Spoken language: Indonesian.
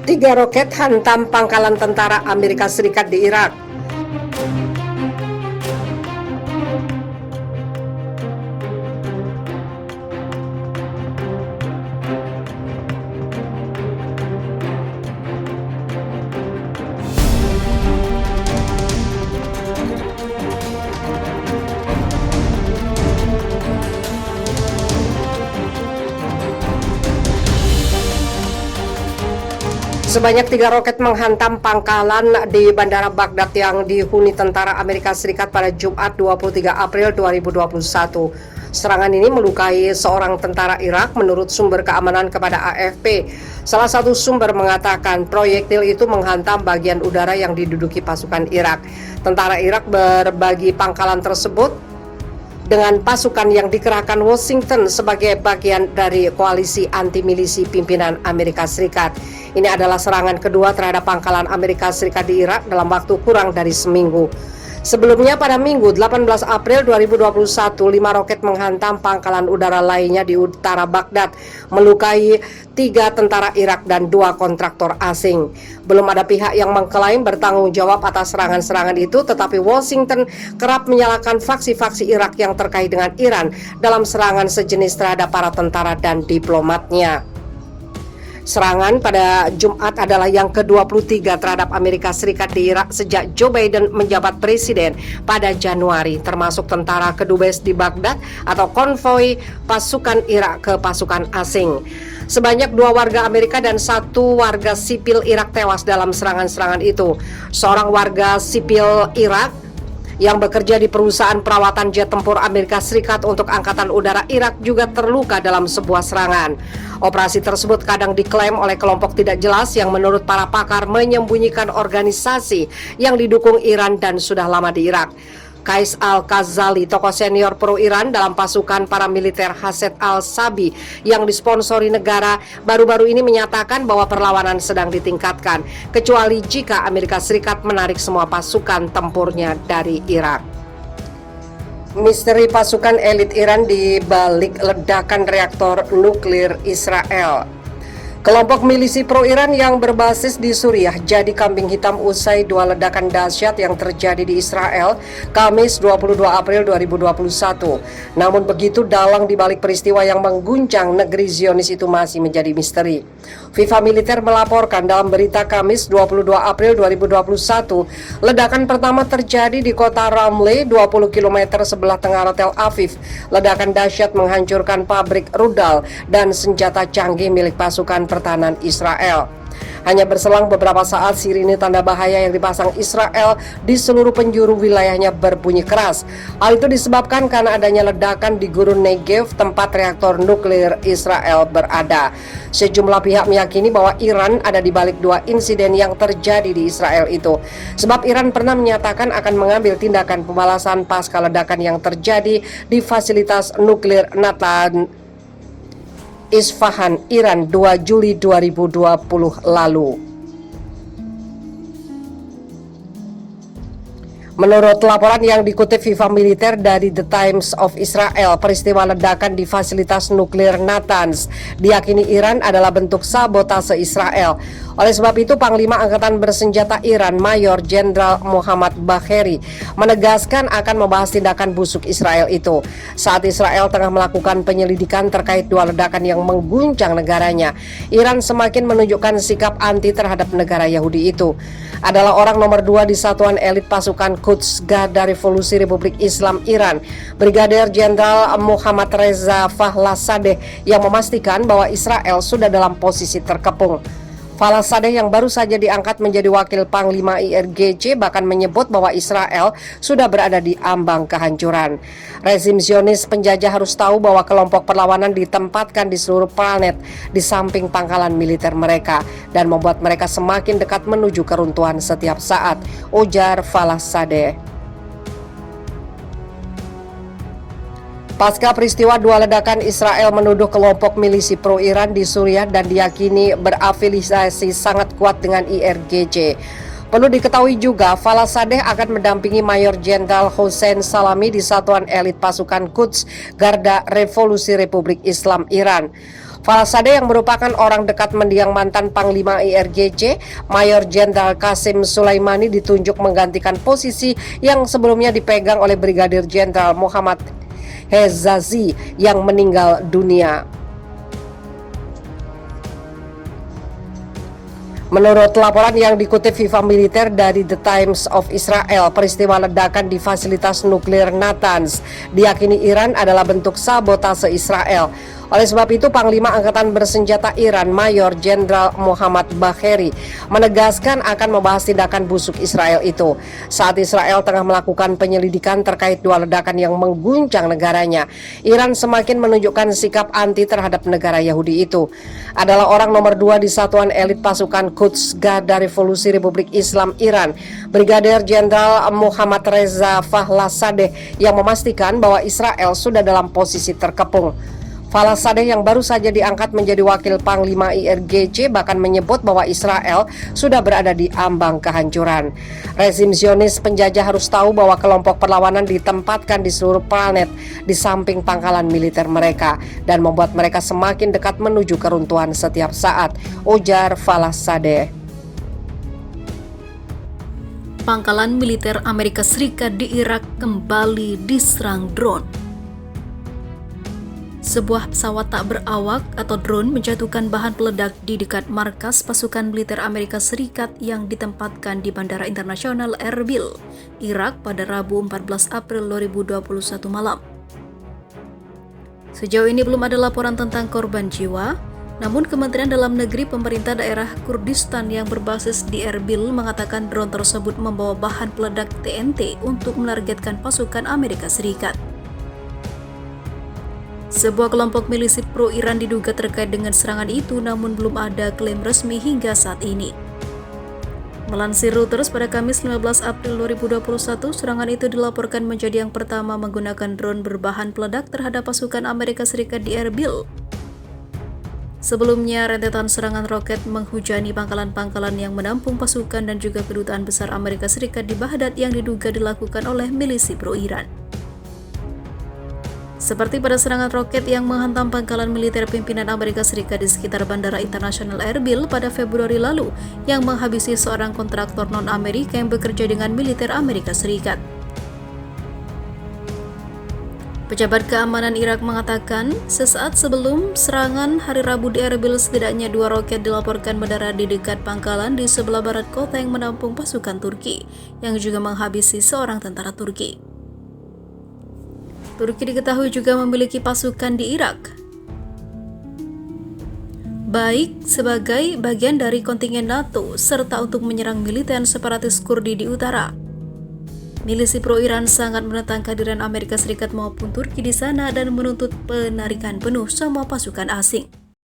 Tiga roket hantam pangkalan tentara Amerika Serikat di Irak. Sebanyak 3 roket menghantam pangkalan di Bandara Baghdad yang dihuni tentara Amerika Serikat pada Jumat 23 April 2021. Serangan ini melukai seorang tentara Irak menurut sumber keamanan kepada AFP. Salah satu sumber mengatakan proyektil itu menghantam bagian udara yang diduduki pasukan Irak. Tentara Irak berbagi pangkalan tersebut dengan pasukan yang dikerahkan Washington sebagai bagian dari koalisi anti-milisi pimpinan Amerika Serikat. Ini adalah serangan kedua terhadap pangkalan Amerika Serikat di Irak dalam waktu kurang dari seminggu. Sebelumnya pada Minggu 18 April 2021, 5 roket menghantam pangkalan udara lainnya di utara Baghdad, melukai 3 tentara Irak dan 2 kontraktor asing. Belum ada pihak yang mengklaim bertanggung jawab atas serangan-serangan itu, tetapi Washington kerap menyalahkan faksi-faksi Irak yang terkait dengan Iran dalam serangan sejenis terhadap para tentara dan diplomatnya. Serangan pada Jumat adalah yang ke-23 terhadap Amerika Serikat di Irak sejak Joe Biden menjabat presiden pada Januari, termasuk tentara kedubes di Baghdad atau konvoi pasukan Irak ke pasukan asing. Sebanyak 2 warga Amerika dan 1 warga sipil Irak tewas dalam serangan-serangan itu. Seorang warga sipil Irak yang bekerja di perusahaan perawatan jet tempur Amerika Serikat untuk Angkatan Udara Irak juga terluka dalam sebuah serangan. Operasi tersebut kadang diklaim oleh kelompok tidak jelas yang menurut para pakar menyembunyikan organisasi yang didukung Iran dan sudah lama di Irak. Qais Al-Khazali, tokoh senior pro-Iran dalam pasukan paramiliter Hased al-Sabi yang disponsori negara, baru-baru ini menyatakan bahwa perlawanan sedang ditingkatkan, kecuali jika Amerika Serikat menarik semua pasukan tempurnya dari Irak. Misteri pasukan elit Iran di balik ledakan reaktor nuklir Israel. Kelompok milisi pro-Iran yang berbasis di Suriah jadi kambing hitam usai 2 ledakan dahsyat yang terjadi di Israel Kamis 22 April 2021. Namun begitu dalang di balik peristiwa yang mengguncang negeri Zionis itu masih menjadi misteri. FIFA Militer melaporkan dalam berita Kamis 22 April 2021, ledakan pertama terjadi di kota Ramle, 20 km sebelah tenggara Tel Aviv. Ledakan dahsyat menghancurkan pabrik rudal dan senjata canggih milik pasukan pertahanan Israel. Hanya berselang beberapa saat, sirine tanda bahaya yang dipasang Israel di seluruh penjuru wilayahnya berbunyi keras. Hal itu disebabkan karena adanya ledakan di gurun Negev, tempat reaktor nuklir Israel berada. Sejumlah pihak meyakini bahwa Iran ada di balik 2 insiden yang terjadi di Israel itu. Sebab Iran pernah menyatakan akan mengambil tindakan pembalasan pasca ledakan yang terjadi di fasilitas nuklir Natanz Isfahan, Iran 2 Juli 2020 lalu. Menurut laporan yang dikutip FIFA Militer dari The Times of Israel, peristiwa ledakan di fasilitas nuklir Natanz diyakini Iran adalah bentuk sabotase Israel. Oleh sebab itu, Panglima Angkatan Bersenjata Iran, Mayor Jenderal Muhammad Bagheri, menegaskan akan membahas tindakan busuk Israel itu. Saat Israel tengah melakukan penyelidikan terkait 2 ledakan yang mengguncang negaranya, Iran semakin menunjukkan sikap anti terhadap negara Yahudi itu. Adalah orang nomor 2 di satuan elit pasukan Quds Garda Revolusi Republik Islam Iran, Brigadir Jenderal Muhammad Reza Fahlatsadeh, yang memastikan bahwa Israel sudah dalam posisi terkepung. Fahlatsadeh yang baru saja diangkat menjadi wakil Panglima IRGC bahkan menyebut bahwa Israel sudah berada di ambang kehancuran. Rezim Zionis penjajah harus tahu bahwa kelompok perlawanan ditempatkan di seluruh planet di samping pangkalan militer mereka dan membuat mereka semakin dekat menuju keruntuhan setiap saat, ujar Fahlatsadeh. Pasca peristiwa 2 ledakan, Israel menuduh kelompok milisi pro-Iran di Suriah dan diyakini berafiliasi sangat kuat dengan IRGC. Perlu diketahui juga, Fahlatsadeh akan mendampingi Mayor Jenderal Hossein Salami di satuan elit pasukan Quds Garda Revolusi Republik Islam Iran. Falasade yang merupakan orang dekat mendiang mantan Panglima IRGC, Mayor Jenderal Qasim Sulaimani ditunjuk menggantikan posisi yang sebelumnya dipegang oleh Brigadir Jenderal Muhammad Hezazi yang meninggal dunia. Menurut laporan yang dikutip Viva Militer dari The Times of Israel, peristiwa ledakan di fasilitas nuklir Natanz diyakini Iran adalah bentuk sabotase Israel. Oleh sebab itu, Panglima Angkatan Bersenjata Iran, Mayor Jenderal Muhammad Bagheri, menegaskan akan membahas tindakan busuk Israel itu. Saat Israel tengah melakukan penyelidikan terkait dua ledakan yang mengguncang negaranya, Iran semakin menunjukkan sikap anti terhadap negara Yahudi itu. Adalah orang nomor 2 di satuan elit pasukan Quds Garda Revolusi Republik Islam Iran, Brigadir Jenderal Muhammad Reza Fahlasadeh, yang memastikan bahwa Israel sudah dalam posisi terkepung. Fahlasadeh yang baru saja diangkat menjadi wakil Panglima IRGC bahkan menyebut bahwa Israel sudah berada di ambang kehancuran. Rezim Zionis penjajah harus tahu bahwa kelompok perlawanan ditempatkan di seluruh planet di samping pangkalan militer mereka dan membuat mereka semakin dekat menuju keruntuhan setiap saat, ujar Fahlasadeh. Pangkalan militer Amerika Serikat di Irak kembali diserang drone. Sebuah pesawat tak berawak atau drone menjatuhkan bahan peledak di dekat markas pasukan militer Amerika Serikat yang ditempatkan di Bandara Internasional Erbil, Irak pada Rabu 14 April 2021 malam. Sejauh ini belum ada laporan tentang korban jiwa, namun Kementerian Dalam Negeri Pemerintah Daerah Kurdistan yang berbasis di Erbil mengatakan drone tersebut membawa bahan peledak TNT untuk menargetkan pasukan Amerika Serikat. Sebuah kelompok milisi pro-Iran diduga terkait dengan serangan itu, namun belum ada klaim resmi hingga saat ini. Melansir Reuters pada Kamis 15 April 2021, serangan itu dilaporkan menjadi yang pertama menggunakan drone berbahan peledak terhadap pasukan Amerika Serikat di Erbil. Sebelumnya, rentetan serangan roket menghujani pangkalan-pangkalan yang menampung pasukan dan juga kedutaan besar Amerika Serikat di Baghdad yang diduga dilakukan oleh milisi pro-Iran. Seperti pada serangan roket yang menghantam pangkalan militer pimpinan Amerika Serikat di sekitar Bandara Internasional Erbil pada Februari lalu, yang menghabisi seorang kontraktor non-Amerika yang bekerja dengan militer Amerika Serikat. Pejabat keamanan Irak mengatakan, sesaat sebelum serangan hari Rabu di Erbil, setidaknya 2 roket dilaporkan mendarat di dekat pangkalan di sebelah barat kota yang menampung pasukan Turki, yang juga menghabisi seorang tentara Turki. Turki diketahui juga memiliki pasukan di Irak, baik sebagai bagian dari kontingen NATO serta untuk menyerang militer separatis Kurdi di utara. Milisi pro-Iran sangat menentang kehadiran Amerika Serikat maupun Turki di sana dan menuntut penarikan penuh semua pasukan asing.